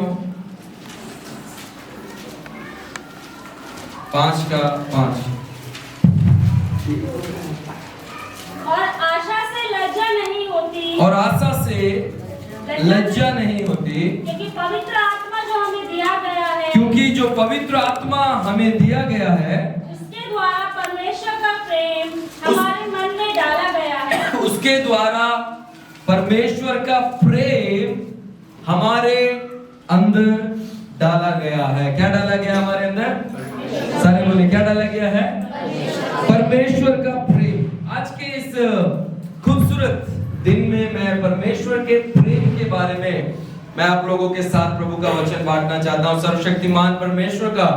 कुरिन्थियों 5:5। और आशा से लज्जा नहीं होती, और आशा से लज्जा नहीं होती, क्योंकि पवित्र आत्मा जो हमें दिया गया है, क्योंकि जो पवित्र आत्मा हमें दिया गया है, उसके द्वारा परमेश्वर का प्रेम हमारे मन में डाला गया है। उसके द्वारा परमेश्वर का प्रेम हमारे अंदर डाला गया है। क्या डाला गया हमारे अंदर? सारे बोले, क्या डाला गया है? परमेश्वर का प्रेम। आज के इस खूबसूरत दिन में मैं परमेश्वर के प्रेम के बारे में मैं आप लोगों के साथ प्रभु का वचन बांटना चाहता हूं। सर्वशक्तिमान परमेश्वर का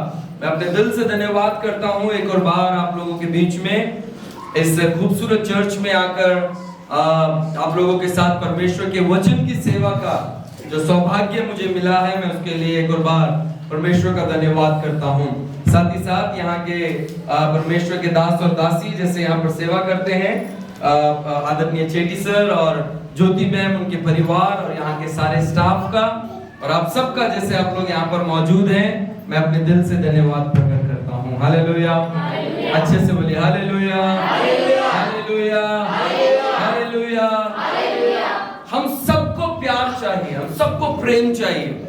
मैं अपने दिल से धन्यवाद करता हूं एक और बार आप लोगों के बीच में इस खूबसूरत चर्च में आकर आप लोगों के साथ परमेश्वर के वचन की सेवा का जो सौभाग्य मुझे मिला है, मैं उसके लिए एक और बार परमेश्वर का धन्यवाद करता हूं। साथ ही साथ यहाँ के परमेश्वर के दास और दासी जैसे यहाँ पर सेवा करते हैं, आदरणीय चेटी सर और ज्योति मैम, उनके परिवार और यहाँ के सारे स्टाफ का और आप सबका जैसे आप लोग यहाँ पर मौजूद हैं, मैं अपने दिल से धन्यवाद प्रकट करता हूँ। हालेलुया। अच्छे से बोलिए हालेलुया, हालेलुया, हालेलुया। हम सबको प्यार चाहिए, हम सबको प्रेम चाहिए।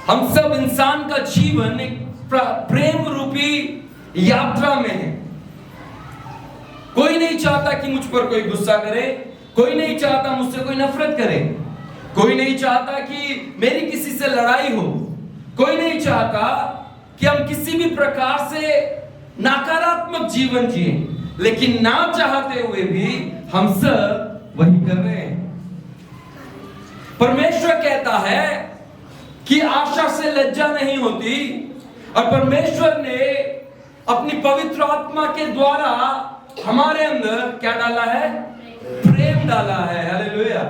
हम सब इंसान का जीवन एक प्रेम रूपी यात्रा में है। कोई नहीं चाहता कि मुझ पर कोई गुस्सा करे, कोई नहीं चाहता मुझसे कोई नफरत करे, कोई नहीं चाहता कि मेरी किसी से लड़ाई हो, कोई नहीं चाहता कि हम किसी भी प्रकार से नकारात्मक जीवन जिए, लेकिन ना चाहते हुए भी हम सब वही कर रहे हैं। परमेश्वर कहता है कि आशा से लज्जा नहीं होती, और परमेश्वर ने अपनी पवित्र आत्मा के द्वारा हमारे अंदर क्या डाला है? प्रेम डाला है। हालेलुया।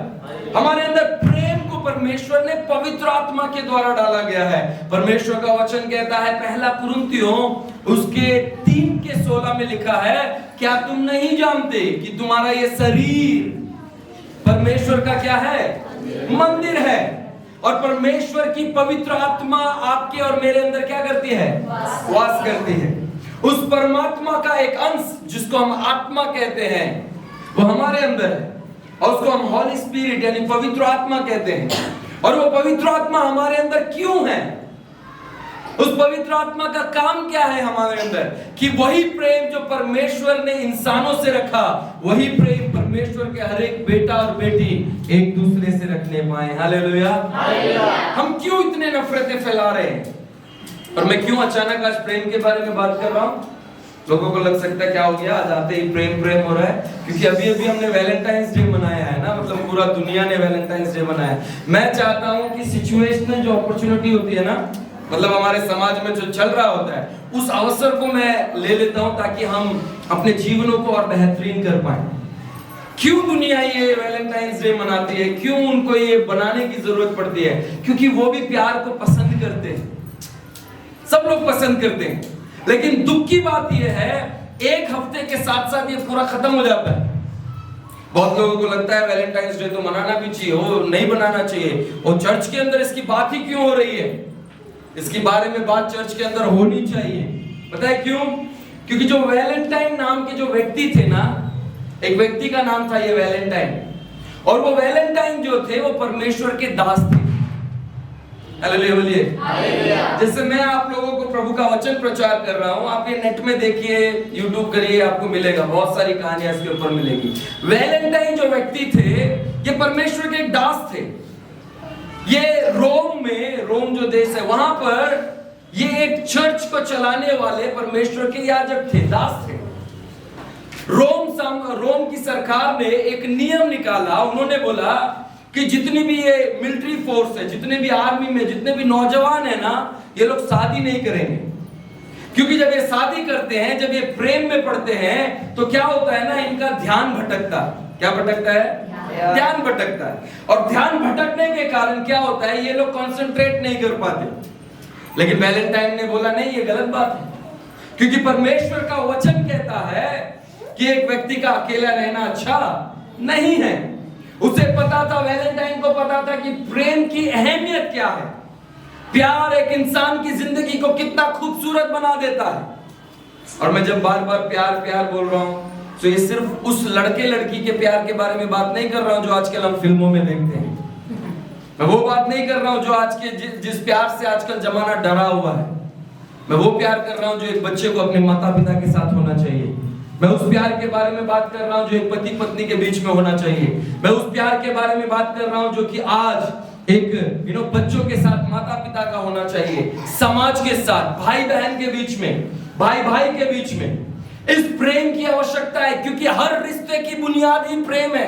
हमारे अंदर प्रेम को परमेश्वर ने पवित्र आत्मा के द्वारा डाला गया है। परमेश्वर का वचन कहता है, पहला कुरिन्थियों उसके 3:16 में लिखा है, क्या तुम नहीं जानते कि तुम्हारा ये शरीर परमेश्वर का क्या है? मंदिर है, और परमेश्वर की पवित्र आत्मा आपके और मेरे अंदर क्या करती है? वास करती है। उस परमात्मा का एक अंश जिसको हम आत्मा कहते हैं, वो हमारे अंदर है, और उसको हम हॉली स्पिरिट यानी पवित्र आत्मा कहते हैं। और वो पवित्र आत्मा हमारे अंदर क्यों है? उस पवित्र आत्मा का काम क्या है हमारे अंदर? कि वही प्रेम जो परमेश्वर ने इंसानों से रखा, वही प्रेम परमेश्वर के हर एक बेटा और बेटी एक दूसरे से रखने पाए। हालेलुया। हम क्यों इतने नफरतें फैला रहे हैं? और मैं क्यों अचानक आज प्रेम के बारे में बात कर रहा हूँ? लोगों को लग सकता है क्या हो गया, आज आते ही प्रेम प्रेम हो रहा है, क्योंकि अभी अभी हमने वैलेंटाइंस डे मनाया है ना, मतलब पूरा दुनिया ने वैलेंटाइंस डे मनाया है। मैं चाहता हूँ कि सिचुएशनल जो अपॉर्चुनिटी होती है ना, मतलब हमारे समाज में जो चल रहा होता है, उस अवसर को मैं ले लेता हूं ताकि हम अपने जीवनों को और बेहतरीन कर पाए। क्यों दुनिया ये वैलेंटाइंस डे मनाती है? क्यों उनको ये बनाने की जरूरत पड़ती है? क्योंकि वो भी प्यार को पसंद करते हैं, सब लोग पसंद करते हैं। लेकिन दुख की बात यह है, एक हफ्ते के साथ साथ ये पूरा खत्म हो जाता है। बहुत लोगों को लगता है वैलेंटाइंस डे तो मनाना भी चाहिए, वो नहीं मनाना चाहिए, और चर्च के अंदर इसकी बात ही क्यों हो रही है? इसके बारे में बात चर्च के अंदर होनी चाहिए। पता है क्यों? क्योंकि जो वैलेंटाइन नाम के जो व्यक्ति थे ना, एक व्यक्ति का नाम था ये वैलेंटाइन, और वो वैलेंटाइन जो थे वो परमेश्वर के दास थे। हालेलुया बोलिए। जैसे मैं आप लोगों को प्रभु का वचन प्रचार कर रहा हूं, आप ये नेट में देखिए, यूट्यूब करिए, आपको मिलेगा, बहुत सारी कहानियां इसके ऊपर मिलेगी। वैलेंटाइन जो व्यक्ति थे, ये परमेश्वर के एक दास थे। ये रोम जो देश है, वहां पर ये एक चर्च को चलाने वाले परमेश्वर के याजक थे, दास थे। रोम की सरकार ने एक नियम निकाला। उन्होंने बोला कि जितनी भी ये मिलिट्री फोर्स है, जितने भी आर्मी में जितने भी नौजवान है ना, ये लोग शादी नहीं करेंगे, क्योंकि जब ये शादी करते हैं, जब ये प्रेम में पड़ते हैं, तो क्या होता है ना, इनका ध्यान भटकता है। क्या भटकता है? ध्यान भटकता है। और ध्यान भटकने के कारण क्या होता है, ये लोग कंसंट्रेट नहीं कर पाते। लेकिन वैलेंटाइन ने बोला नहीं, ये गलत बात है, क्योंकि परमेश्वर का वचन कहता है कि एक व्यक्ति का अकेला रहना अच्छा नहीं है। उसे पता था, वैलेंटाइन को पता था कि प्रेम की अहमियत है। प्यार एक इंसान की जिंदगी को कितना खूबसूरत बना देता है। और मैं जब बार बार प्यार प्यार बोल रहा हूं तो ये सिर्फ उस लड़के लड़की के प्यार के बारे में बात नहीं कर रहा हूं जो आजकल हम फिल्मों में देखते हैं। मैं वो बात नहीं कर रहा हूं जो आज के जिस प्यार से आजकल जमाना डरा हुआ है। मैं वो प्यार कर रहा हूं जो एक बच्चे को अपने माता पिता के साथ होना चाहिए। मैं उस प्यार के बारे में बात कर रहा हूं जो एक पति पत्नी के बीच में होना चाहिए। मैं उस प्यार के बारे में बात कर रहा हूं जो कि आज एक बच्चों के साथ माता पिता का होना चाहिए, समाज के साथ, भाई बहन के बीच में, भाई भाई के बीच में। इस प्रेम की आवश्यकता है क्योंकि हर रिश्ते की बुनियाद ही प्रेम है।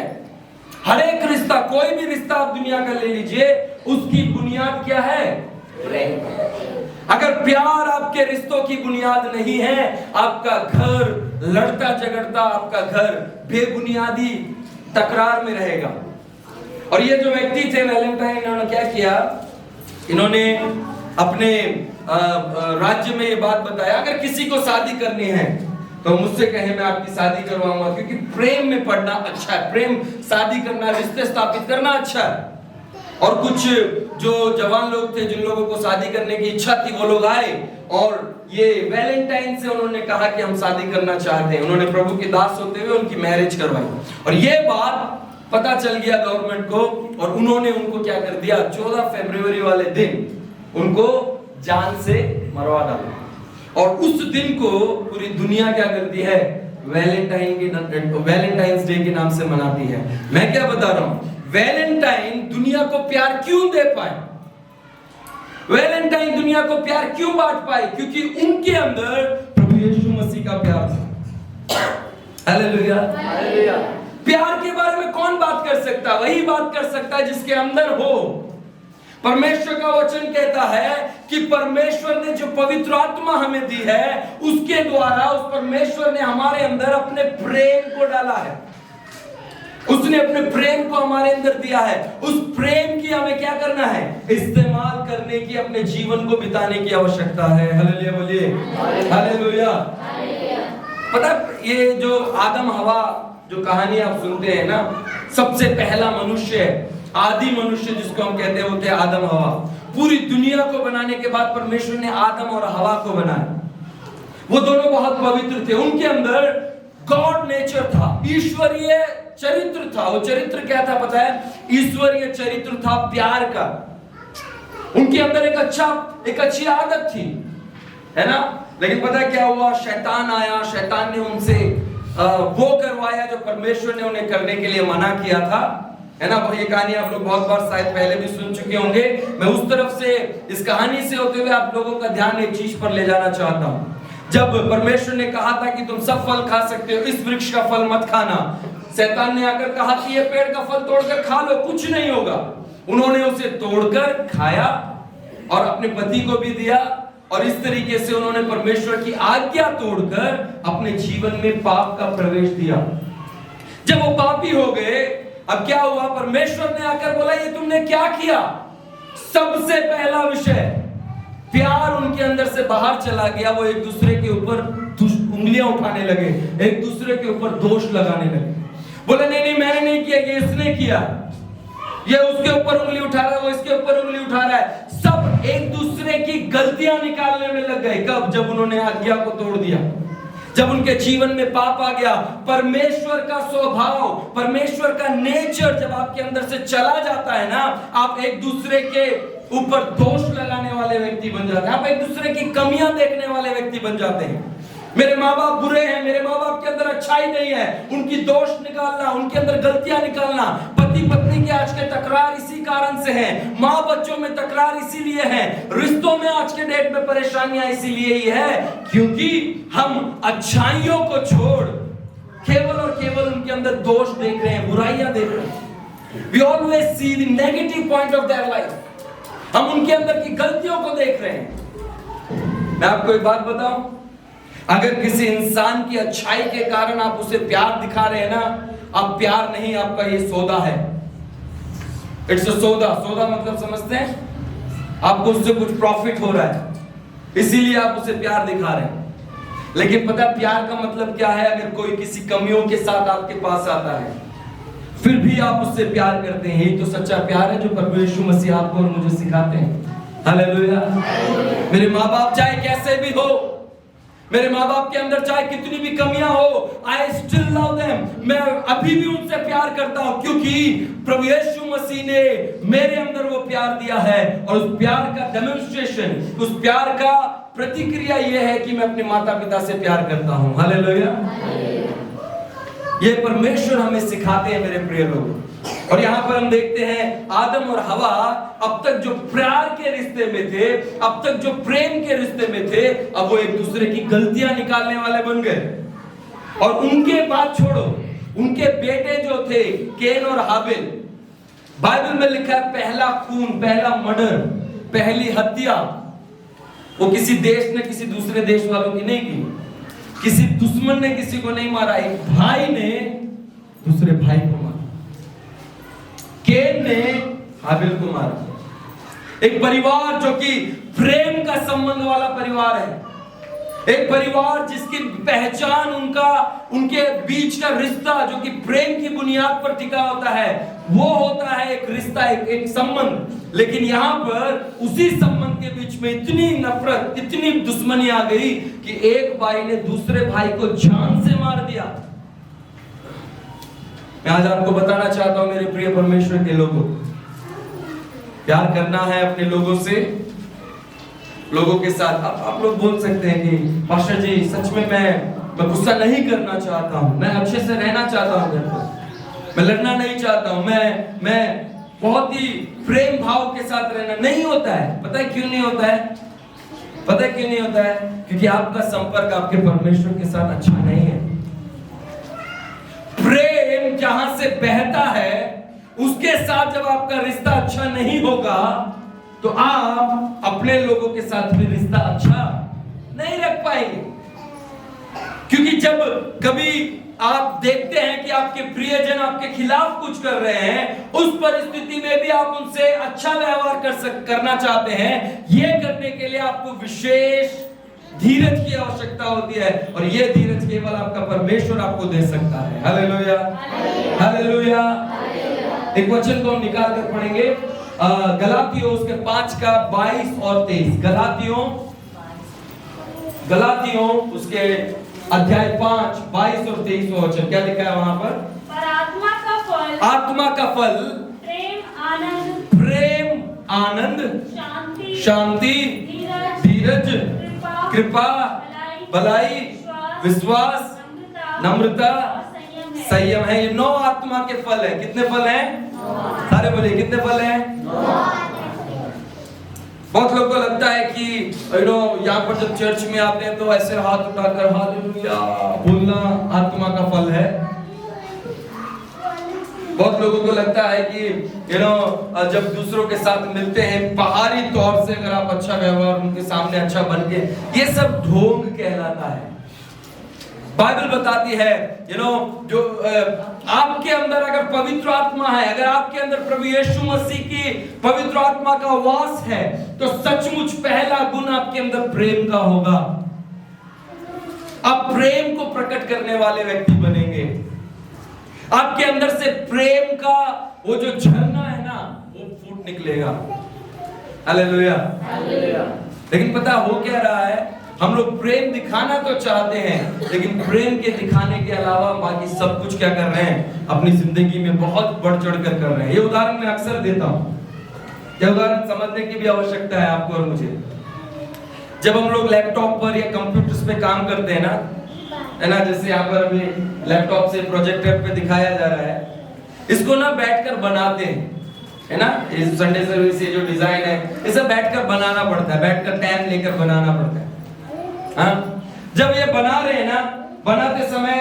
हर एक रिश्ता, कोई भी रिश्ता आप दुनिया का ले लीजिए, उसकी बुनियाद क्या है? प्रेम। अगर प्यार आपके रिश्तों की बुनियाद नहीं है, आपका घर लड़ता झगड़ता, आपका घर बेबुनियादी तकरार में रहेगा। और ये जो व्यक्ति थे वैलेंटाइन, इन्होंने क्या किया? इन्होंने अपने राज्य में ये बात बताया, अगर किसी को शादी करनी है तो मुझसे कहे, मैं आपकी शादी करवाऊंगा। क्योंकि प्रेम में पड़ना अच्छा है, प्रेम शादी करना, रिश्ते स्थापित करना अच्छा है। और कुछ जो जवान लोग थे जिन लोगों को शादी करने की इच्छा थी, वो लोग आए और ये वैलेंटाइन से उन्होंने कहा कि हम शादी करना चाहते हैं। उन्होंने प्रभु के दास होते हुए उनकी मैरिज करवाई। और ये बात पता चल गया गवर्नमेंट को और उन्होंने उनको क्या कर दिया? 14 फरवरी वाले दिन उनको जान से मरवा डाला। और उस दिन को पूरी दुनिया क्या करती है? वैलेंटाइंस डे के नाम से मनाती है। मैं क्या बता रहा हूं? वैलेंटाइन दुनिया को प्यार क्यों दे पाए? वैलेंटाइन दुनिया को प्यार क्यों बांट पाए? क्योंकि उनके अंदर प्रभु यीशु मसीह का प्यार था। हालेलुया। प्यार के बारे में कौन बात कर सकता? वही बात कर सकता है जिसके अंदर हो। परमेश्वर का वचन कहता है कि परमेश्वर ने जो पवित्र आत्मा हमें दी है, उसके द्वारा उस परमेश्वर ने हमारे अंदर अपने प्रेम को डाला है। उसने अपने प्रेम को हमारे अंदर दिया है। उस प्रेम की हमें क्या करना है? इस्तेमाल करने की, अपने जीवन को बिताने की आवश्यकता है। हालेलुया बोलिए, हालेलुया। पता ये जो आदम हवा जो कहानी आप सुनते हैं ना, सबसे पहला मनुष्य, आदि मनुष्य जिसको हम कहते हैं, वो थे आदम हवा। पूरी दुनिया को बनाने के बाद परमेश्वर ने आदम और हवा को बनाया। वो दोनों बहुत पवित्र थे। उनके अंदर गॉड नेचर था, ईश्वरीय चरित्र था। वो चरित्र क्या था पता है? ईश्वरीय चरित्र था प्यार का। उनके अंदर एक अच्छी आदत थी, है ना? लेकिन पता है क्या हुआ? शैतान आया, शैतान ने उनसे वो करवाया जो परमेश्वर ने उन्हें करने के लिए मना किया था, है ना? ये कहानी आप लोग बहुत बार शायद पहले भी सुन चुके होंगे। मैं उस तरफ से, इस कहानी से होते हुए आप लोगों का ध्यान एक चीज पर ले जाना चाहता हूं। जब परमेश्वर ने कहा था कि तुम सब फल खा सकते हो, इस वृक्ष का फल मत खाना, शैतान ने आकर कहा कि ये पेड़ का फल तोड़कर खा लो, कुछ नहीं होगा। उन्होंने उसे तोड़कर खाया और अपने पति को भी दिया। और इस तरीके से उन्होंने परमेश्वर की आज्ञा तोड़कर अपने जीवन में पाप का प्रवेश दिया। जब वो पापी हो गए, अब क्या हुआ? परमेश्वर ने आकर बोला, ये तुमने क्या किया? सबसे पहला विषय, प्यार उनके अंदर से बाहर चला गया। वो एक दूसरे के ऊपर उंगलियां उठाने लगे, एक दूसरे के ऊपर दोष लगाने लगे। बोले नहीं नहीं, मैंने नहीं किया, ये इसने किया। ये उसके ऊपर उंगली उठा रहा है, वो इसके ऊपर उंगली उठा रहा है। सब एक दूसरे की गलतियां निकालने में लग गए। कब? जब उन्होंने आज्ञा को तोड़ दिया, जब उनके जीवन में पाप आ गया। परमेश्वर का स्वभाव, परमेश्वर का नेचर जब आपके अंदर से चला जाता है ना, आप एक दूसरे के ऊपर दोष लगाने वाले व्यक्ति बन जाते हैं। आप एक दूसरे की कमियां देखने वाले व्यक्ति बन जाते हैं। मेरे माँ बाप बुरे हैं, मेरे माँ बाप के अंदर अच्छाई नहीं है, उनकी दोष निकालना, उनके अंदर गलतियां निकालना। पति पत्नी के आज के तकरार इसी कारण से है, माँ बच्चों में तकरार इसीलिए है, रिश्तों में आज के डेट में परेशानियां इसीलिए ही है क्योंकि हम अच्छाइयों को छोड़ केवल और केवल उनके अंदर दोष देख रहे हैं, बुराइयां देख रहे हैं। We always see the negative point of their life. हम उनके अंदर की गलतियों को देख रहे हैं। मैं आपको एक बात बताऊं, अगर किसी इंसान की अच्छाई के कारण आप उसे प्यार दिखा रहे हैं ना, आप प्यार नहीं, आपका ये सौदा है। इट्स अ सौदा। सौदा मतलब समझते हैं? आपको उससे कुछ प्रॉफिट हो रहा है, इसीलिए आप उसे प्यार दिखा रहे हैं। लेकिन पता प्यार का मतलब क्या है? अगर कोई किसी कमियों के साथ आपके पास आता है, फिर भी आप उससे प्यार करते हैं। यही तो सच्चा प्यार है जो प्रभु यीशु मसीह आपको और मुझे सिखाते हैं। हालेलुया। मेरे माँ बाप चाहे कैसे भी हो, मेरे माँ बाप के अंदर चाहे कितनी भी कमियां हो, आई स्टिल लव देम, मैं अभी भी उनसे प्यार करता हूं, क्योंकि प्रभु यीशु मसीह ने मेरे अंदर वो प्यार दिया है। और उस प्यार का डेमोन्स्ट्रेशन, उस प्यार का प्रतिक्रिया यह है कि मैं अपने माता पिता से प्यार करता हूं। हालेलुया। ये परमेश्वर हमें सिखाते हैं मेरे प्रिय लोग। और यहाँ पर हम देखते हैं आदम और हवा अब तक जो प्यार के रिश्ते में थे, अब तक जो प्रेम के रिश्ते में थे, अब वो एक दूसरे की गलतियां निकालने वाले बन गए। और उनके बाद छोड़ो, उनके बेटे जो थे केन और हाबिल, बाइबल में लिखा है पहला खून, पहला मर्डर, पहली हत्या वो किसी देश ने किसी दूसरे देश वालों की नहीं की, किसी दुश्मन ने किसी को नहीं मारा, एक भाई ने दूसरे भाई को मारा। केन ने हाबिल को मारा। एक परिवार जो कि प्रेम का संबंध वाला परिवार है, एक परिवार जिसकी पहचान उनके बीच का रिश्ता जो कि प्रेम की बुनियाद पर टिका होता है, वो होता है एक रिश्ता, एक संबंध। लेकिन यहां पर उसी संबंध के बीच में इतनी नफरत, इतनी दुश्मनी आ गई कि एक भाई ने दूसरे भाई को जान से मार दिया। मैं आज आपको बताना चाहता हूं मेरे प्रिय परमेश्वर के लोगों, प्यार करना है अपने लोगों से, लोगों के साथ। आप लोग बोल सकते हैं कि पास्टर जी सच में मैं गुस्सा नहीं करना चाहता हूं, मैं अच्छे से रहना चाहता हूं घर पर, मैं लड़ना नहीं चाहता हूं, मैं बहुत ही प्रेम भाव के साथ रहना। नहीं होता है। पता है क्यों नहीं होता है? पता है क्यों नहीं होता है? क्योंकि आपका संपर्क आपके परमेश्वर के साथ अच्छा नहीं है। प्रेम जहां से बहता है उसके साथ जब आपका रिश्ता अच्छा नहीं होगा तो आप अपने लोगों के साथ भी रिश्ता अच्छा नहीं रख पाएंगे। क्योंकि जब कभी आप देखते हैं कि आपके प्रियजन आपके खिलाफ कुछ कर रहे हैं, उस परिस्थिति में भी आप उनसे अच्छा व्यवहार करना चाहते हैं। यह करने के लिए आपको विशेष धीरज की आवश्यकता होती है, और यह धीरज केवल आपका परमेश्वर आपको दे सकता है। Hallelujah, hallelujah. एक वचन को हम निकाल कर पढ़ेंगे, गलातियों उसके 5 का 22 और 23। गलातियों उसके अध्याय 5 22 और 23 वचन क्या लिखा है वहां पर? पर आत्मा का फल प्रेम, आनंद, शांति, धीरज, कृपा, भलाई, विश्वास, नम्रता, संयम है। ये 9 आत्मा के फल है। कितने फल हैं? सारे बोलिए कितने फल हैं? बहुत लोगों को लगता है कि यहाँ पर जब चर्च में आते हैं तो ऐसे हाथ उठाकर हालेलुया बोलना आत्मा का फल है। बहुत लोगों को लगता है कि जब दूसरों के साथ मिलते हैं बाहरी तौर से अगर आप अच्छा व्यवहार उनके सामने अच्छा बन के, ये सब ढोंग कहलाता है। बाइबल बताती है जो आपके अंदर अगर पवित्र आत्मा है, अगर आपके अंदर प्रभु यीशु मसीह की पवित्र आत्मा का वास है, तो सचमुच पहला गुण आपके अंदर प्रेम का होगा। आप प्रेम को प्रकट करने वाले व्यक्ति बनेंगे। आपके अंदर से प्रेम का वो जो झरना है ना, वो फूट निकलेगा। Hallelujah, hallelujah. लेकिन पता हो क्या रहा है? हम लोग प्रेम दिखाना तो चाहते हैं, लेकिन प्रेम के दिखाने के अलावा बाकी सब कुछ क्या कर रहे हैं? अपनी जिंदगी में बहुत बढ़ चढ़ कर रहे हैं। ये उदाहरण मैं अक्सर देता हूं। यह उदाहरण समझने की भी आवश्यकता है आपको और मुझे। जब हम लोग लैपटॉप पर या कंप्यूटर्स पे काम करते हैं ना, है ना, जैसे यहाँ पर अभी लैपटॉप से प्रोजेक्टर पे दिखाया जा रहा है, इसको ना बैठकर बनाते हैं, है ना। इस संडे सर्विस ये जो डिजाइन है, इसे बैठकर बनाना पड़ता है, बैठकर टाइम लेकर बनाना पड़ता है। हाँ? जब ये बना रहे हैं ना, बनाते समय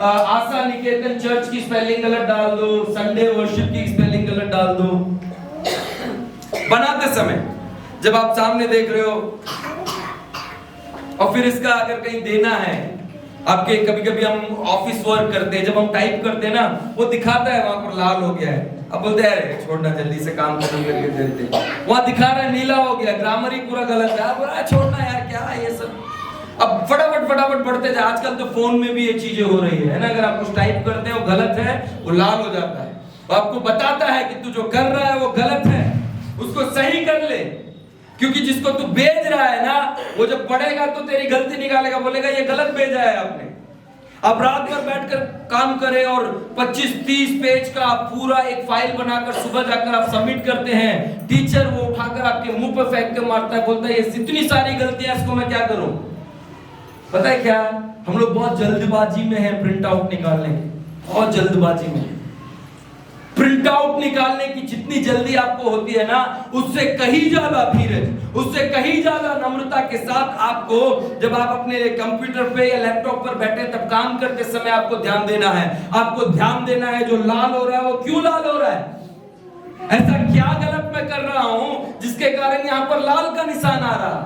आशा निकेतन चर्च की स्पेलिंग गलत डाल दो, संडे वर्शिप की स्पेलिंग गलत डाल दो। बनाते समय जब आप सामने देख रहे हो, और फिर इसका अगर कहीं देना है आपके, कभी कभी हम ऑफिस वर्क करते हैं, जब हम टाइप करते हैं ना, वो दिखाता है वहां पर लाल हो गया है। अब बोलते हैं छोड़ना, जल्दी से काम खत्म करके देते हैं। वहां दिखा रहा है नीला हो गया, ग्रामर ही पूरा गलत है। बोला छोड़ना यार, क्या है ये सब। अब फटाफट बढ़ते थे। आजकल तो फोन में भी ये चीजें हो रही है ना, अगर आप कुछ टाइप करते हैं वो गलत है, वो लाल हो जाता है। वो आपको बताता है कि तू जो कर रहा है वो गलत है, उसको सही कर ले। क्योंकि जिसको तू भेज रहा है ना, वो जब पढ़ेगा तो तेरी गलती निकालेगा, बोलेगा ये गलत भेजा है आपने। आप रात भर बैठकर काम करें और 25-30 पेज का आप पूरा एक फाइल बनाकर सुबह जाकर आप सबमिट करते हैं, टीचर वो उठाकर आपके मुंह पर फेंक के मारता है, बोलता है ये इतनी सारी गलतियां, इसको मैं क्या करूं। पता है क्या, हम लोग बहुत जल्दबाजी में हैं प्रिंट आउट निकालने की, बहुत जल्दबाजी में। प्रिंट आउट निकालने की जितनी जल्दी आपको होती है ना, उससे कहीं ज्यादा धीरज, उससे कहीं ज्यादा नम्रता के साथ आपको, जब आप अपने कंप्यूटर पे या लैपटॉप पर बैठे तब काम करते समय आपको ध्यान देना है। आपको ध्यान देना है जो लाल हो रहा है वो क्यों लाल हो रहा है, ऐसा क्या गलत मैं कर रहा हूं जिसके कारण यहां पर लाल का निशान आ रहा है।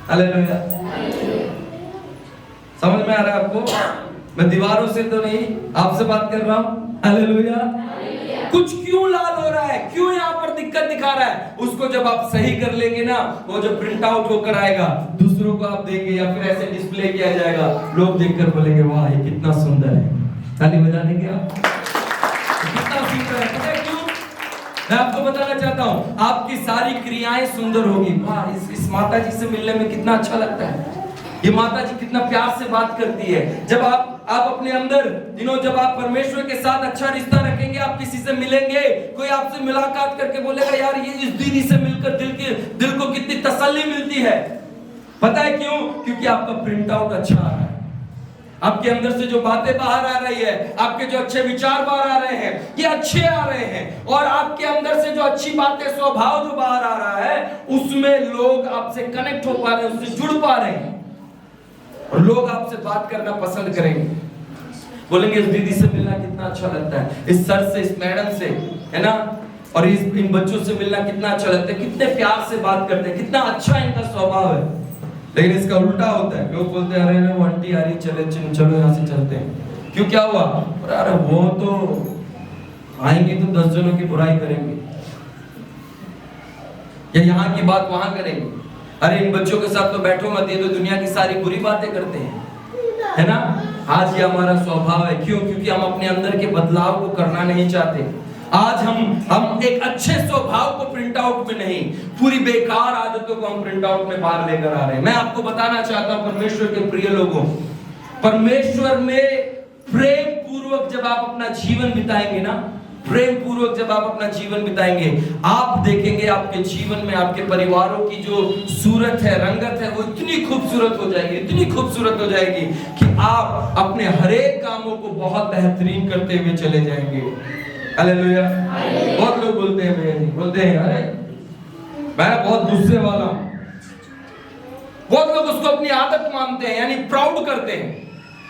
हालेलुया, समझ में आ रहा है आपको? मैं दीवारों से तो नहीं, आपसे बात कर रहा हूं। हालेलुया। कुछ क्यों लाल हो रहा है, क्यों यहाँ पर दिक्कत दिखा रहा है, उसको जब आप सही कर लेंगे ना, वो जब प्रिंट आउट होकर आएगा, दूसरों को आप देंगे या फिर ऐसे डिस्प्ले किया जाएगा, लोग देखकर बोलेंगे वाह ये कितना सुंदर है। ताली बजा देंगे आप, कितना सुंदर है। पता है क्यों? मैं आपको बताना चाहता हूँ, आपकी सारी क्रियाएं सुंदर होगी। वाह इस माता जी से मिलने में कितना अच्छा लगता है, ये माता जी कितना प्यार से बात करती है। जब आप अपने अंदर जब आप परमेश्वर के साथ अच्छा रिश्ता रखेंगे, आप किसी से मिलेंगे, कोई आपसे मुलाकात करके बोलेगा यार ये इस दीदी से मिलकर दिल को कितनी तसल्ली मिलती है। पता है क्यों? क्योंकि आपका प्रिंट आउट अच्छा आ रहा है, आपके अंदर से जो बातें बाहर आ रही है, आपके जो अच्छे विचार बाहर आ रहे हैं, ये अच्छे आ रहे हैं। और आपके अंदर से जो अच्छी बातें, स्वभाव जो बाहर आ रहा है, उसमें लोग आपसे कनेक्ट हो पा रहे हैं, उससे जुड़ पा रहे हैं, और लोग आपसे बात करना पसंद करेंगे। बोलेंगे इस दीदी से मिलना कितना अच्छा लगता है, इस सर से, इस मैडम से, है ना, और इन बच्चों से मिलना कितना अच्छा लगता है, कितने प्यार से बात करते हैं, कितना अच्छा इनका स्वभाव है। लेकिन इसका उल्टा होता है, लोग बोलते हैं अरे वो आंटी आ रही, चलो यहाँ से चलते हैं। क्यों, क्या हुआ? अरे वो तो आएंगे तो 10 जनों की बुराई करेंगे, या यहाँ की बात वहां करेंगे। अरे इन बच्चों के साथ तो बैठो मत, ये तो दुनिया की सारी बुरी बातें करते हैं, है ना। आज ये हमारा स्वभाव है। क्यों? क्योंकि हम अपने अंदर के बदलाव को करना नहीं चाहते। आज हम एक अच्छे स्वभाव को प्रिंट आउट में नहीं, पूरी बेकार आदतों को हम प्रिंट आउट में बाहर लेकर आ रहे हैं। मैं आपको बताना चाहता हूं परमेश्वर के प्रिय लोगों, परमेश्वर में प्रेम पूर्वक जब आप अपना जीवन बिताएंगे ना, प्रेम पूर्वक जब आप अपना जीवन बिताएंगे, आप देखेंगे आपके जीवन में आपके परिवारों की जो सूरत है, रंगत है, वो इतनी खूबसूरत हो जाएगी, इतनी खूबसूरत हो जाएगी कि आप अपने हर एक कामों को बहुत बेहतरीन करते हुए चले जाएंगे। हालेलुया। बहुत लोग बोलते हैं अरे मैं बहुत गुस्से वाला हूं। बहुत लोग उसको अपनी आदत मानते हैं, यानी प्राउड करते हैं,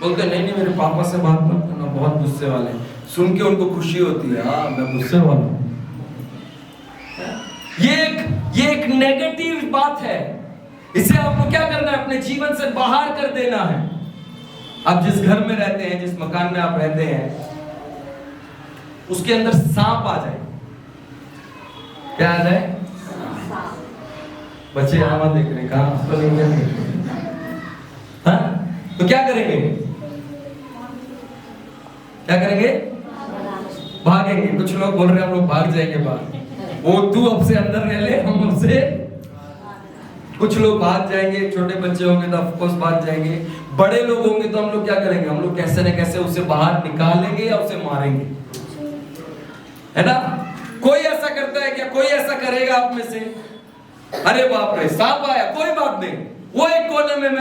बोलते हैं नहीं मेरे पापा से बात मत करना, बहुत गुस्से वाले हैं। सुन के उनको खुशी होती है, हाँ मैं गुस्से वाला हूं। ये एक नेगेटिव बात है। इसे आपको क्या करना है? अपने जीवन से बाहर कर देना है। आप जिस घर में रहते हैं, जिस मकान में आप रहते हैं, उसके अंदर सांप आ जाए, क्या आ जाए? बच्चे आवाज देख रहे हैं, कहां तो नहीं है, हाँ? तो क्या करेंगे? क्या करेंगे? भागेंगे। कुछ लोग बोल रहे हैं हम लोग भाग जाएंगे बाहर। वो तू अब से अंदर रह ले, हम हमसे। कुछ लोग भाग जाएंगे, छोटे बच्चे होंगे तो ऑफ कोर्स भाग जाएंगे, बड़े लोग होंगे तो हम लोग क्या करेंगे? हम लोग कैसे न कैसे उसे बाहर निकालेंगे या उसे मारेंगे, है ना। कोई ऐसा करता है क्या? कोई ऐसा करेगा आप में से? अरे बाप रे सांप आया, कोई बात नहीं, वो एक कोने में